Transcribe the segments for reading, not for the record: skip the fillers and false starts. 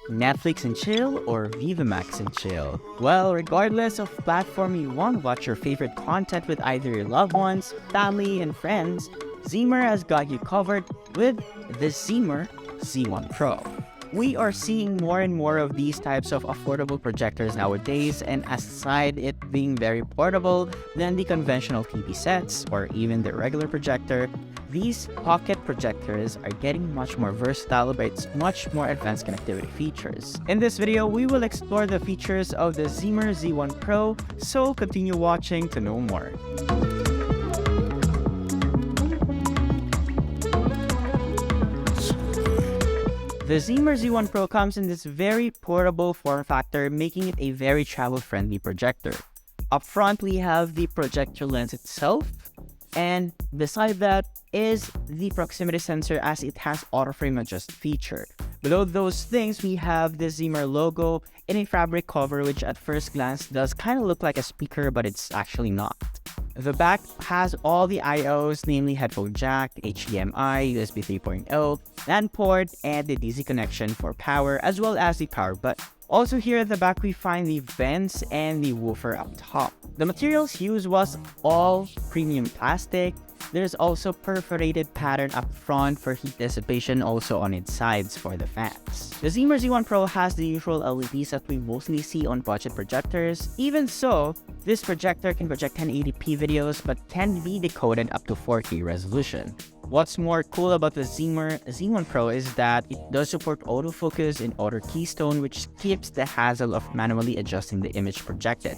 Netflix and chill or Viva Max and chill? Well, regardless of platform you want to watch your favorite content with either your loved ones, family, and friends, Zeemr has got you covered with the Zeemr Z1 Pro. We are seeing more and more of these types of affordable projectors nowadays, and aside it being very portable than the conventional TV sets or even the regular projector, these pocket projectors are getting much more versatile by its much more advanced connectivity features. In this video, we will explore the features of the Zeemr Z1 Pro, so continue watching to know more. The Zeemr Z1 Pro comes in this very portable form factor, making it a very travel-friendly projector. Up front, we have the projector lens itself, and beside that is the proximity sensor as it has auto frame adjust feature. Below those things, we have the Zeemr logo in a fabric cover, which at first glance does kind of look like a speaker, but it's actually not. The back has all the I/Os, namely headphone jack, HDMI, USB 3.0, LAN port, and the DC connection for power, as well as the power button. Also here at the back, we find the vents and the woofer up top. The materials used was all premium plastic. There's also perforated pattern up front for heat dissipation, also on its sides for the fans. The Zeemr Z1 Pro has the usual LEDs that we mostly see on budget projectors. Even so, this projector can project 1080p videos but can be decoded up to 4K resolution. What's more cool about the Zeemr Z1 Pro is that it does support autofocus and auto keystone, which skips the hassle of manually adjusting the image projected.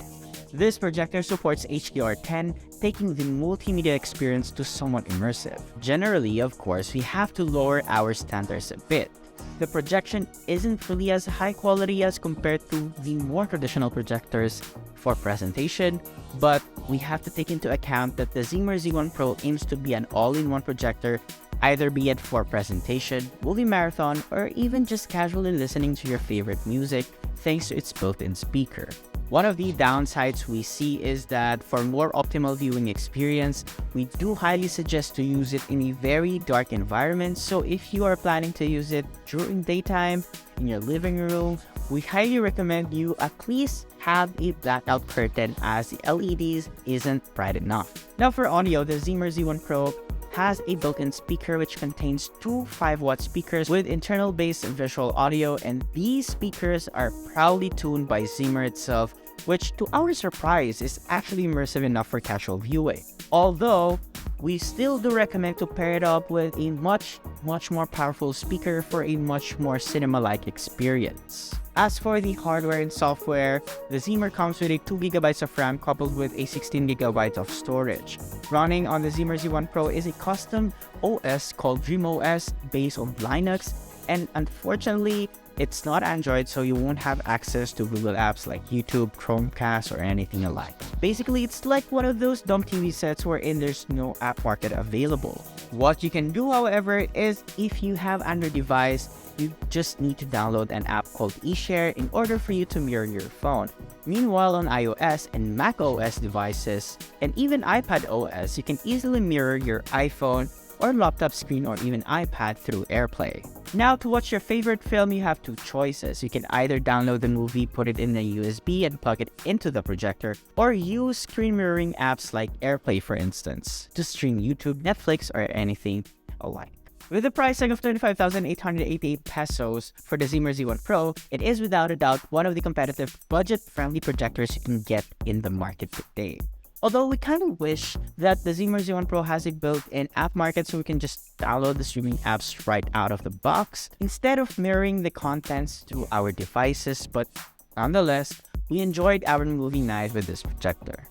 This projector supports HDR10, taking the multimedia experience to somewhat immersive. Generally, of course, we have to lower our standards a bit. The projection isn't really as high quality as compared to the more traditional projectors for presentation, but we have to take into account that the Zeemr Z1 Pro aims to be an all-in-one projector, either be it for presentation, movie marathon, or even just casually listening to your favorite music thanks to its built-in speaker. One of the downsides we see is that for more optimal viewing experience, we do highly suggest to use it in a very dark environment. So if you are planning to use it during daytime, in your living room, we highly recommend you at least have a blackout curtain as the LEDs isn't bright enough. Now for audio, the Zeemr Z1 Pro has a built-in speaker which contains two 5-watt speakers with internal bass visual audio, and these speakers are proudly tuned by Zeemr itself, which to our surprise is actually immersive enough for casual viewing. Although, we still do recommend to pair it up with a much more powerful speaker for a much more cinema-like experience. As for the hardware and software, the Zeemr comes with a 2GB of RAM coupled with a 16GB of storage. Running on the Zeemr Z1 Pro is a custom OS called DreamOS based on Linux, and unfortunately, it's not Android, so you won't have access to Google apps like YouTube, Chromecast, or anything alike. Basically, it's like one of those dumb TV sets wherein there's no app market available. What you can do, however, is if you have Android device, you just need to download an app called eShare in order for you to mirror your phone. Meanwhile, on iOS and macOS devices, and even iPad OS, you can easily mirror your iPhone or laptop screen or even iPad through AirPlay. Now, to watch your favorite film, you have two choices. You can either download the movie, put it in a USB, and plug it into the projector, or use screen mirroring apps like AirPlay, for instance, to stream YouTube, Netflix, or anything alike. With the price tag of 25,888 pesos for the Zeemr Z1 Pro, it is without a doubt one of the competitive, budget-friendly projectors you can get in the market today. Although we kind of wish that the Zeemr Z1 Pro has a built-in app market so we can just download the streaming apps right out of the box instead of mirroring the contents to our devices, but nonetheless, we enjoyed our movie night with this projector.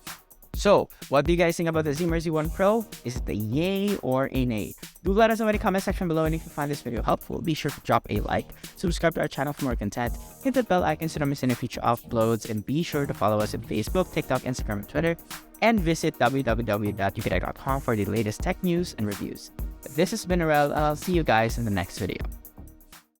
So, what do you guys think about the Zeemr Z1 Pro? Is it a yay or a nay? Do let us know in the comment section below, and if you find this video helpful, be sure to drop a like, subscribe to our channel for more content, hit the bell icon so don't miss any future uploads, and be sure to follow us on Facebook, TikTok, Instagram, and Twitter, and visit www.ukitech.com for the latest tech news and reviews. This has been Narelle, and I'll see you guys in the next video.